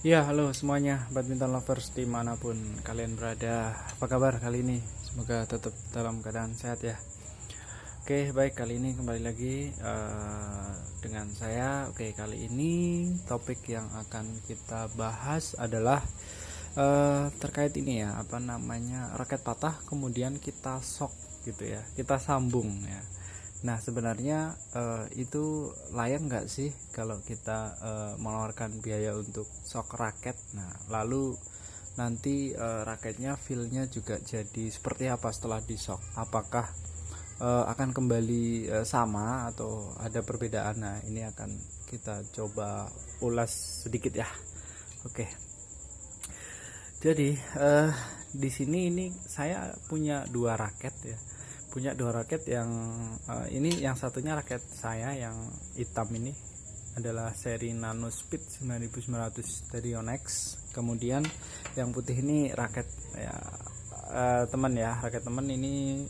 Ya, halo semuanya, badminton lovers dimanapun kalian berada. Apa kabar kali ini? Semoga tetap dalam keadaan sehat ya. Oke, baik, kali ini kembali lagi dengan saya. Oke, kali ini topik yang akan kita bahas adalah terkait ini ya, apa namanya, raket patah kemudian kita sok gitu ya, kita sambung ya. Nah, sebenarnya itu layak nggak sih kalau kita mengeluarkan biaya untuk sok raket? Nah, lalu nanti raketnya feel-nya juga jadi seperti apa setelah di sok? Apakah akan kembali sama atau ada perbedaan? Nah, ini akan kita coba ulas sedikit ya. Oke. Jadi di sini ini saya punya dua raket ya, yang ini yang satunya raket saya yang hitam ini adalah seri Nano Speed 9900 dari Yonex. Kemudian yang putih ini raket ya, raket teman ini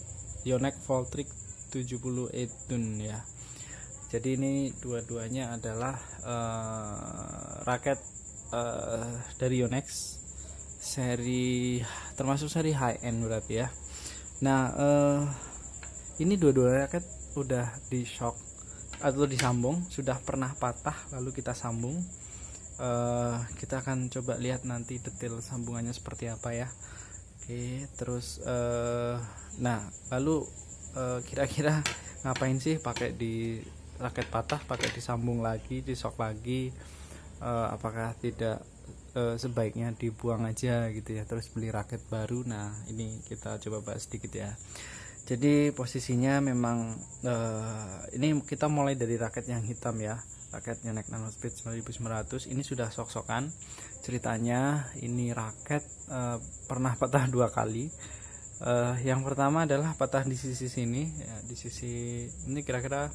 Yonex Voltric 78 Tun ya. Jadi ini dua-duanya adalah raket dari Yonex, termasuk seri high end berarti ya. Nah, ini dua-dua raket udah di shock atau disambung, sudah pernah patah lalu kita sambung. Kita akan coba lihat nanti detail sambungannya seperti apa ya. Oke, terus nah lalu kira-kira ngapain sih pakai di raket patah, pakai disambung lagi, di shock lagi? Apakah tidak sebaiknya dibuang aja gitu ya, terus beli raket baru? Nah, ini kita coba bahas sedikit ya. Jadi posisinya memang ini kita mulai dari raket yang hitam ya, raket Yonex Nano Speed 9900. Ini sudah sok-sokan. Ceritanya ini raket pernah patah dua kali. Yang pertama adalah patah di sisi sini ya, di sisi ini kira-kira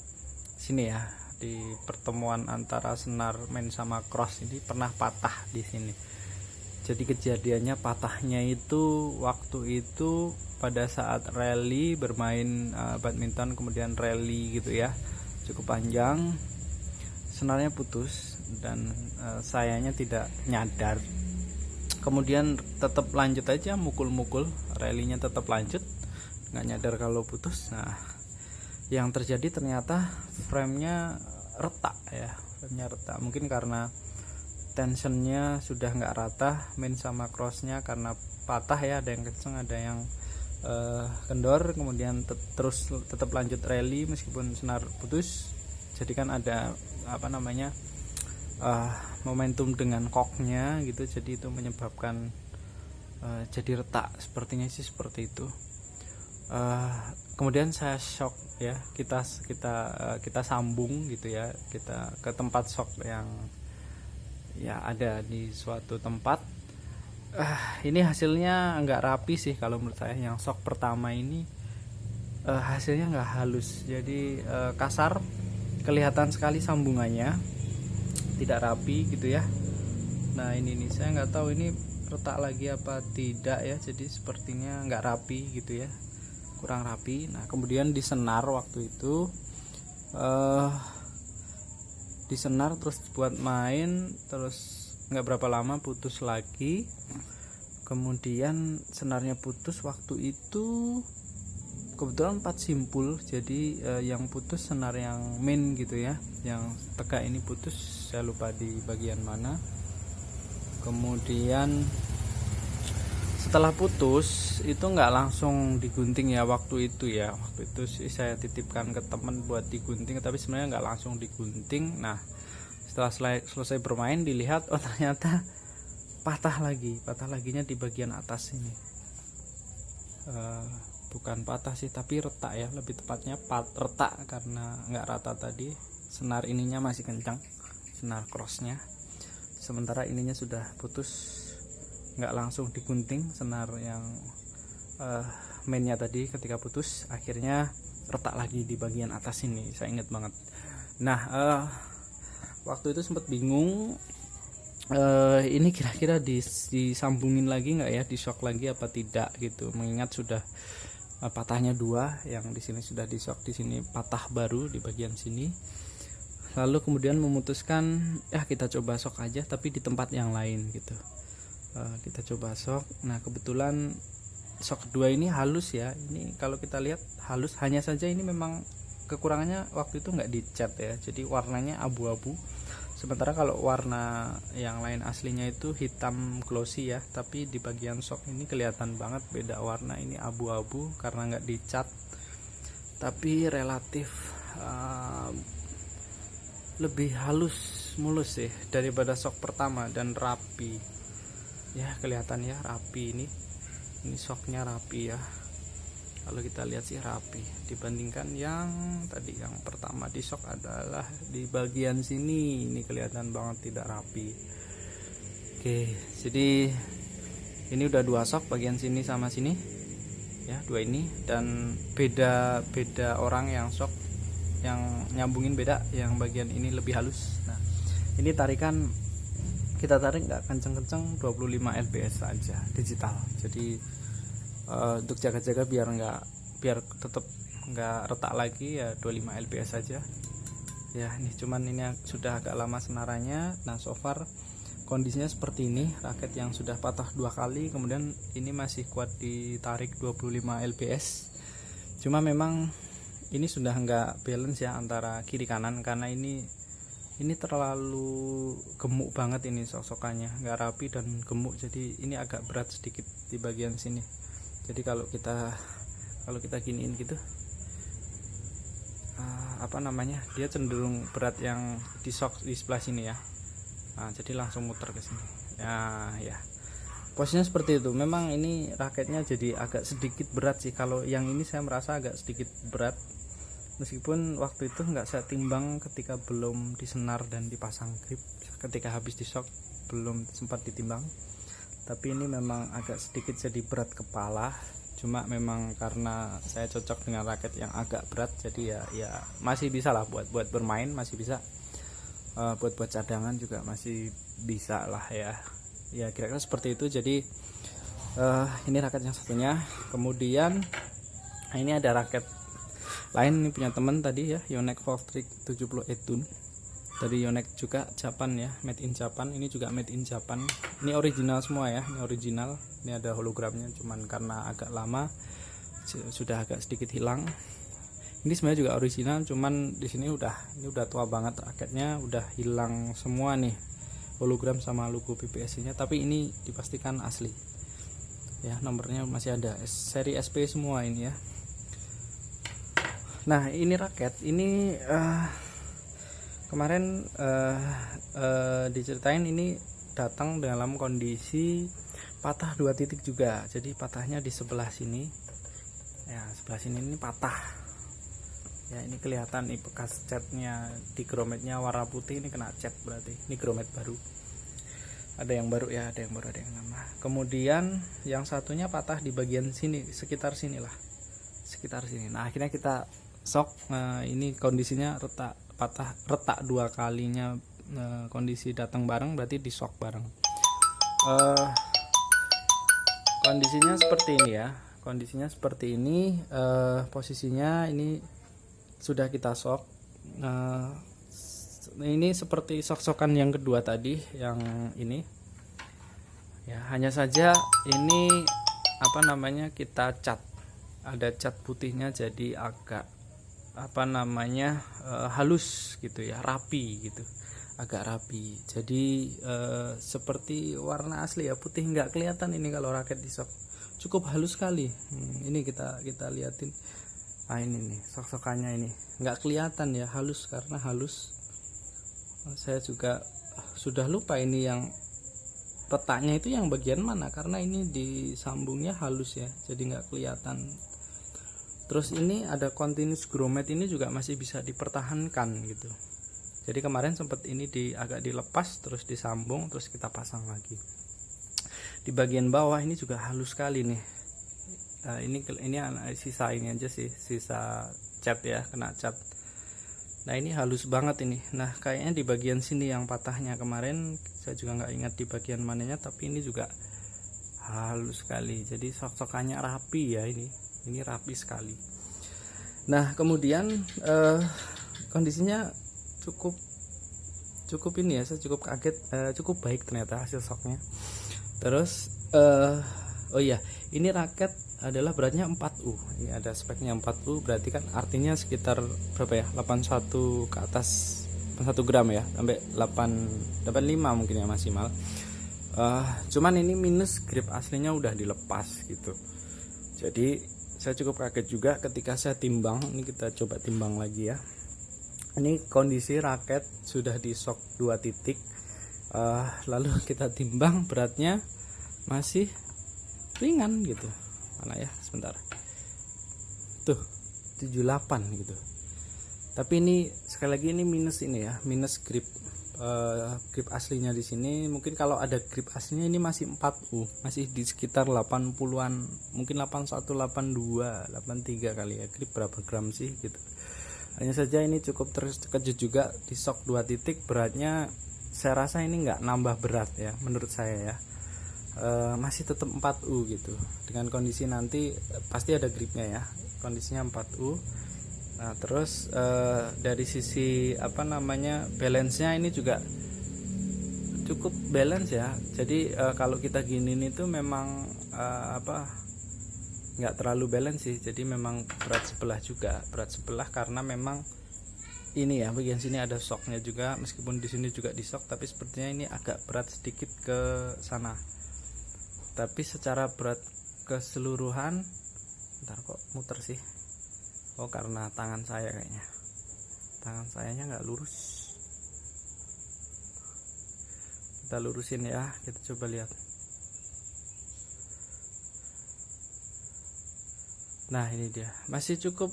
sini ya, di pertemuan antara senar main sama cross ini pernah patah di sini. Jadi kejadiannya patahnya itu waktu itu pada saat rally bermain badminton, kemudian rally gitu ya, cukup panjang, senarnya putus dan sayanya tidak nyadar. Kemudian tetap lanjut aja mukul-mukul, rallynya tetap lanjut, nggak nyadar kalau putus. Nah, yang terjadi ternyata frame-nya retak ya, mungkin karena tensionnya sudah nggak rata, main sama crossnya karena patah ya, ada yang kenceng ada yang kendor. Kemudian terus tetap lanjut rally meskipun senar putus, jadi kan ada apa namanya momentum dengan koknya gitu, jadi itu menyebabkan jadi retak, sepertinya sih seperti itu. Kemudian saya shock ya, kita sambung gitu ya, kita ke tempat shock yang ya ada di suatu tempat. Ini hasilnya nggak rapi sih kalau menurut saya. Yang shock pertama ini hasilnya nggak halus, jadi kasar, kelihatan sekali sambungannya tidak rapi gitu ya. Nah, ini nih saya nggak tahu ini retak lagi apa tidak ya, jadi sepertinya nggak rapi gitu ya, kurang rapi. Nah, kemudian di senar waktu itu di senar terus buat main, terus nggak berapa lama putus lagi. Kemudian senarnya putus waktu itu kebetulan 4 simpul, jadi yang putus senar yang main gitu ya, yang tegak ini putus, saya lupa di bagian mana. Kemudian setelah putus itu nggak langsung digunting ya waktu itu sih saya titipkan ke temen buat digunting, tapi sebenarnya nggak langsung digunting. Nah, setelah selesai bermain dilihat, oh ternyata patah laginya di bagian atas ini. Bukan patah sih, tapi retak ya, lebih tepatnya retak karena nggak rata tadi. Senar ininya masih kencang, senar crossnya, sementara ininya sudah putus, nggak langsung digunting. Senar yang mainnya tadi ketika putus akhirnya retak lagi di bagian atas ini, saya ingat banget. Nah, waktu itu sempat bingung, ini kira-kira disambungin lagi nggak ya, di shock lagi apa tidak gitu, mengingat sudah patahnya dua, yang di sini sudah di shock, di sini patah baru di bagian sini. lalu kemudian memutuskan ya kita coba sok aja tapi di tempat yang lain gitu. Kita coba sok. Nah kebetulan sok kedua ini halus ya, ini kalau kita lihat halus, hanya saja ini memang kekurangannya waktu itu nggak dicat ya, jadi warnanya abu-abu. Sementara kalau warna yang lain aslinya itu hitam glossy ya, tapi di bagian sok ini kelihatan banget beda warna, ini abu-abu karena nggak dicat. Tapi relatif lebih mulus sih daripada sok pertama dan rapi ya, kelihatan ya rapi. Ini soknya rapi ya, kalau kita lihat sih rapi dibandingkan yang tadi. Yang pertama di sok adalah di bagian sini, ini kelihatan banget tidak rapi. Oke, jadi ini udah 2 sok bagian sini sama sini ya, 2 ini. Dan beda orang yang sok, yang nyambungin beda, yang bagian ini lebih halus. Nah ini tarikan kita tarik nggak kenceng-kenceng, 25 lbs saja digital. Jadi untuk jaga-jaga biar tetap nggak retak lagi ya, 25 lbs saja ya. Ini cuman ini sudah agak lama senarannya. Nah so far kondisinya seperti ini, raket yang sudah patah 2 kali, kemudian ini masih kuat ditarik 25 lbs. Cuma memang ini sudah nggak balance ya antara kiri kanan, karena ini terlalu gemuk banget, ini sok-sokannya nggak rapi dan gemuk, jadi ini agak berat sedikit di bagian sini. Jadi kalau kita giniin gitu, dia cenderung berat yang di sok di sebelah sini ya. Nah, jadi langsung muter ke sini ya. Posisinya seperti itu. Memang ini raketnya jadi agak sedikit berat sih. Kalau yang ini saya merasa agak sedikit berat, meskipun waktu itu nggak saya timbang ketika belum disenar dan dipasang grip. Ketika habis di shock belum sempat ditimbang, tapi ini memang agak sedikit jadi berat kepala. Cuma memang karena saya cocok dengan raket yang agak berat, jadi ya masih bisa lah buat bermain, masih bisa. Buat cadangan juga masih bisa lah ya kira-kira seperti itu. Jadi ini raket yang satunya. Kemudian ini ada raket lain, ini punya teman tadi ya, Yonex Voltric 70 Etun dari Yonex juga, Japan ya, made in Japan. Ini juga made in Japan, ini original semua ya, ini original. Ini ada hologramnya, cuman karena agak lama sudah agak sedikit hilang. Ini sebenarnya juga original, cuman di sini udah tua banget raketnya, udah hilang semua nih hologram sama logo PPSC-nya, tapi ini dipastikan asli ya, nomornya masih ada, seri SP semua ini ya. Nah ini raket ini kemarin diceritain ini datang dalam kondisi patah 2 titik juga. Jadi patahnya di sebelah sini ya, sebelah sini ini patah ya. Ini kelihatan nih bekas catnya, di grometnya warna putih, ini kena cat berarti ini gromet baru. Ada yang baru ya, ada yang baru, ada yang lama. Kemudian yang satunya patah di bagian sini, sekitar sini. Nah akhirnya kita sok. Ini kondisinya retak 2 kalinya, kondisi datang bareng berarti di sok bareng. Kondisinya seperti ini posisinya ini sudah kita sok. Ini seperti sok-sokan yang kedua tadi, yang ini ya, hanya saja ini kita cat, ada cat putihnya, jadi agak halus gitu ya, rapi gitu, agak rapi. Jadi seperti warna asli ya, putih nggak kelihatan ini kalau raket di sok, cukup halus sekali. Ini kita liatin. Nah ini nih sok-sokannya, ini nggak kelihatan ya, halus, karena halus. Saya juga sudah lupa ini yang letaknya itu yang bagian mana, karena ini disambungnya halus ya, jadi nggak kelihatan. Terus ini ada continuous grommet, ini juga masih bisa dipertahankan gitu. Jadi kemarin sempat ini agak dilepas, terus disambung, terus kita pasang lagi. Di bagian bawah ini juga halus sekali nih. Ini sisa ini aja sih, sisa cat ya, kena cat. Nah ini halus banget ini. Nah kayaknya di bagian sini yang patahnya kemarin, saya juga nggak ingat di bagian mananya, tapi ini juga halus sekali. Jadi sok-sokannya rapi ya, ini rapi sekali. Nah kemudian kondisinya cukup cukup ini ya, saya cukup kaget, cukup baik ternyata hasil shocknya. Terus oh iya, ini raket adalah beratnya 4U. Ini ada speknya 4U, berarti kan artinya sekitar berapa ya? 81 ke atas, 1 gram ya, sampai 85 mungkin ya maksimal. Cuman ini minus grip aslinya udah dilepas gitu. Jadi saya cukup kaget juga ketika saya timbang. Ini kita coba timbang lagi ya. Ini kondisi raket sudah di shock 2 titik. Lalu kita timbang, beratnya masih ringan gitu. Mana ya, sebentar. Tuh 78 gitu. Tapi ini sekali lagi ini minus ini ya, minus grip. Grip aslinya di sini mungkin kalau ada grip aslinya ini masih 4U, masih di sekitar 80-an, mungkin 81, 82, 83 kali ya. Grip berapa gram sih gitu. Hanya saja ini cukup terkejut juga di shock 2 titik, beratnya saya rasa ini nggak nambah berat ya menurut saya ya. Masih tetap 4U gitu. Dengan kondisi nanti pasti ada gripnya ya. Kondisinya 4U. Nah, terus dari sisi balance-nya ini juga cukup balance ya. Jadi kalau kita giniin itu memang nggak terlalu balance sih. Jadi memang berat sebelah juga, berat sebelah karena memang ini ya, bagian sini ada shocknya juga, meskipun di sini juga di shock, tapi sepertinya ini agak berat sedikit ke sana. Tapi secara berat keseluruhan, bentar kok muter sih. Oh, karena tangan saya kayaknya. Tangan sayanya nggak lurus. Kita lurusin ya, kita coba lihat. Nah, ini dia. Masih cukup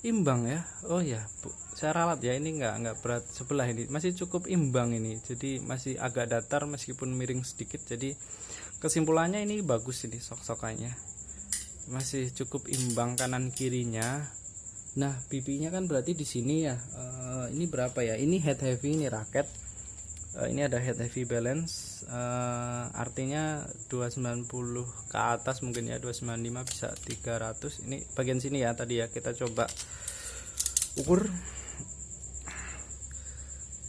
imbang ya. Oh ya, Bu. Saya ralat ya, ini nggak berat sebelah ini. Masih cukup imbang ini. Jadi masih agak datar meskipun miring sedikit. Jadi kesimpulannya ini bagus ini sok-sokannya. Masih cukup imbang kanan kirinya. Nah, pipinya kan berarti di sini ya. Ini berapa ya? Ini head heavy, ini raket. Ini ada head heavy balance. Artinya 290 ke atas mungkin ya, 295 bisa 300. Ini bagian sini ya tadi ya, kita coba ukur.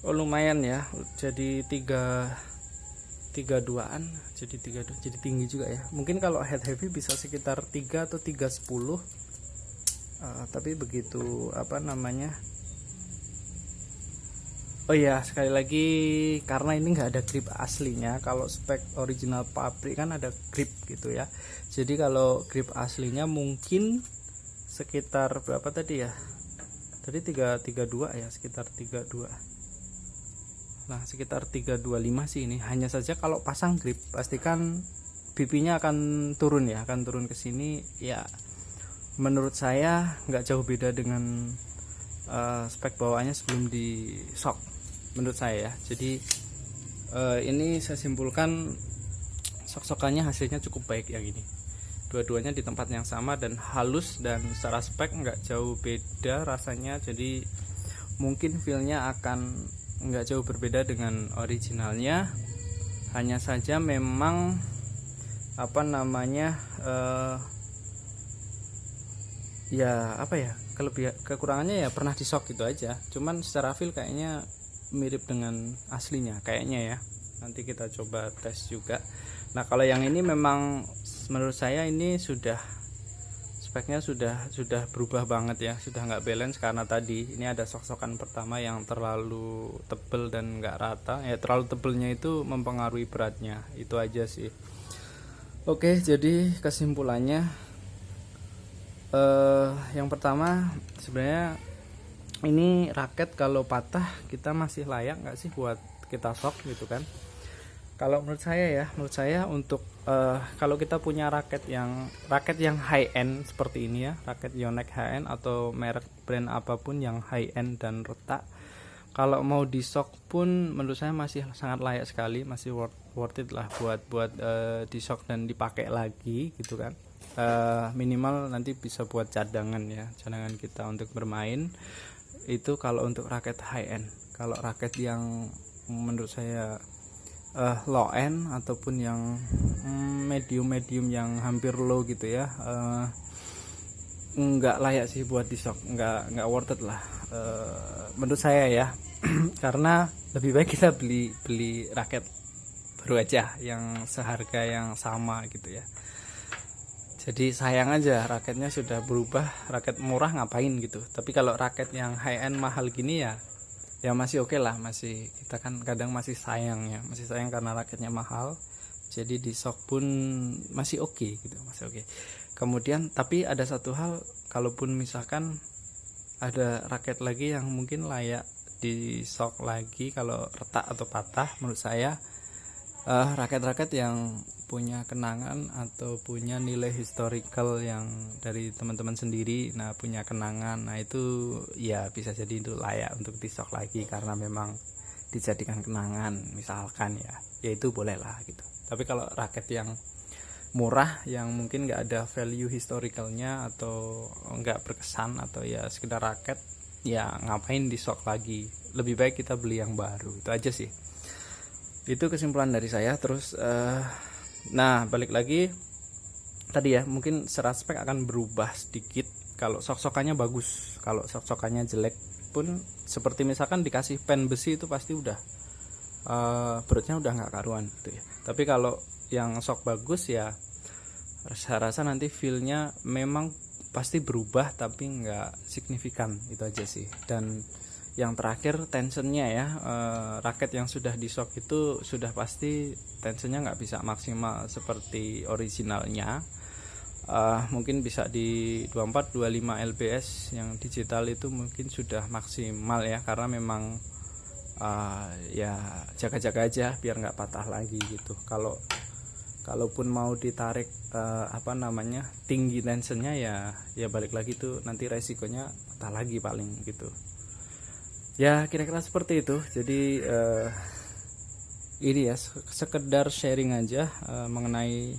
Oh, lumayan ya. Jadi 32an, jadi 32, jadi tinggi juga ya. Mungkin kalau head heavy bisa sekitar 3 atau 310. Tapi begitu oh ya, sekali lagi karena ini nggak ada grip aslinya. Kalau spek original pabrik kan ada grip gitu ya. Jadi kalau grip aslinya mungkin sekitar berapa tadi ya? Tadi 332 ya, sekitar 32. Nah, sekitar 325 sih ini. Hanya saja kalau pasang grip pastikan BP-nya akan turun ya, akan turun ke sini ya. Menurut saya nggak jauh beda dengan spek bawaannya sebelum di shock menurut saya ya. Jadi ini saya simpulkan sok-sokannya hasilnya cukup baik yang ini. Dua-duanya di tempat yang sama dan halus, dan secara spek nggak jauh beda rasanya. Jadi mungkin feelnya akan nggak jauh berbeda dengan originalnya. Hanya saja memang kekurangannya ya pernah di shock gitu aja. Cuman secara feel kayaknya mirip dengan aslinya kayaknya ya. Nanti kita coba tes juga. Nah, kalau yang ini memang menurut saya ini speknya sudah berubah banget ya, sudah nggak balance karena tadi ini ada sok-sokan pertama yang terlalu tebel dan nggak rata ya. Terlalu tebelnya itu mempengaruhi beratnya, itu aja sih. Oke, jadi kesimpulannya yang pertama sebenarnya ini raket kalau patah kita masih layak nggak sih buat kita shock gitu kan. Kalau menurut saya untuk kalau kita punya raket yang high end seperti ini ya, raket Yonex high end atau merek brand apapun yang high end dan retak, kalau mau di shock pun menurut saya masih sangat layak sekali, masih worth it lah buat di shock dan dipakai lagi gitu kan. Minimal nanti bisa buat cadangan ya, cadangan kita untuk bermain. Itu kalau untuk raket high end. Kalau raket yang menurut saya low end ataupun yang medium yang hampir low gitu ya, nggak layak sih buat di shock, nggak worth it lah menurut saya ya. Karena lebih baik kita beli raket baru aja yang seharga yang sama gitu ya. Jadi sayang aja raketnya sudah berubah, raket murah ngapain gitu. Tapi kalau raket yang high end mahal gini ya masih oke lah, masih kita kan kadang masih sayang ya, masih sayang karena raketnya mahal. Jadi di shock pun masih oke gitu, masih oke. Kemudian tapi ada satu hal, kalaupun misalkan ada raket lagi yang mungkin layak di shock lagi kalau retak atau patah, menurut saya raket-raket yang punya kenangan atau punya nilai historical yang dari teman-teman sendiri, nah punya kenangan, nah itu ya bisa jadi itu layak untuk di shock lagi karena memang dijadikan kenangan misalkan ya itu boleh lah gitu. Tapi kalau raket yang murah yang mungkin nggak ada value historicalnya atau nggak berkesan atau ya sekedar raket, ya ngapain di shock lagi, lebih baik kita beli yang baru. Itu aja sih, itu kesimpulan dari saya. Terus nah balik lagi tadi ya, mungkin secara spek akan berubah sedikit kalau sok-sokannya bagus. Kalau sok-sokannya jelek pun, seperti misalkan dikasih pen besi itu pasti udah beratnya udah nggak karuan gitu ya. Tapi kalau yang sok bagus ya saya rasa nanti feelnya memang pasti berubah tapi nggak signifikan, itu aja sih. Dan yang terakhir tensionnya ya, raket yang sudah di shock itu sudah pasti tensionnya nggak bisa maksimal seperti originalnya. Mungkin bisa di 24-25 lbs yang digital itu mungkin sudah maksimal ya, karena memang ya jaga-jaga aja biar nggak patah lagi gitu. Kalaupun mau ditarik tinggi tensionnya ya balik lagi tuh nanti resikonya patah lagi paling gitu. Ya kira-kira seperti itu. Jadi ini ya sekedar sharing aja mengenai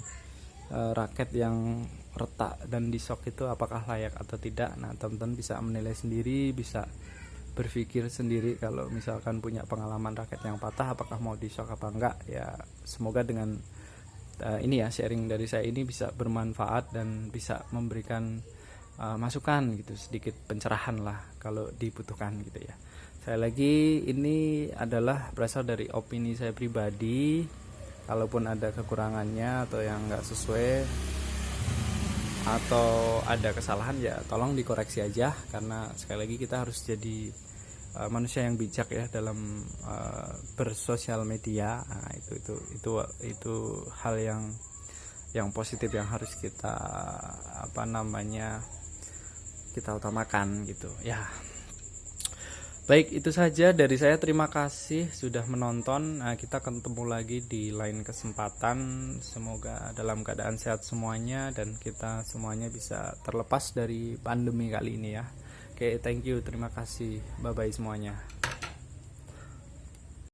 raket yang retak dan di shock itu apakah layak atau tidak. Nah teman-teman bisa menilai sendiri, bisa berpikir sendiri kalau misalkan punya pengalaman raket yang patah apakah mau di shock apa enggak. Ya semoga dengan ini ya sharing dari saya ini bisa bermanfaat dan bisa memberikan masukan gitu, sedikit pencerahan lah kalau dibutuhkan gitu ya. Saya lagi ini adalah berasal dari opini saya pribadi. Kalaupun ada kekurangannya atau yang nggak sesuai atau ada kesalahan ya tolong dikoreksi aja, karena sekali lagi kita harus jadi manusia yang bijak ya dalam bersosial media. Nah, itu hal yang positif yang harus kita kita utamakan gitu ya. Baik, itu saja dari saya. Terima kasih sudah menonton. Nah, kita akan ketemu lagi di lain kesempatan. Semoga dalam keadaan sehat semuanya dan kita semuanya bisa terlepas dari pandemi kali ini ya. Oke, thank you, terima kasih. Bye bye semuanya.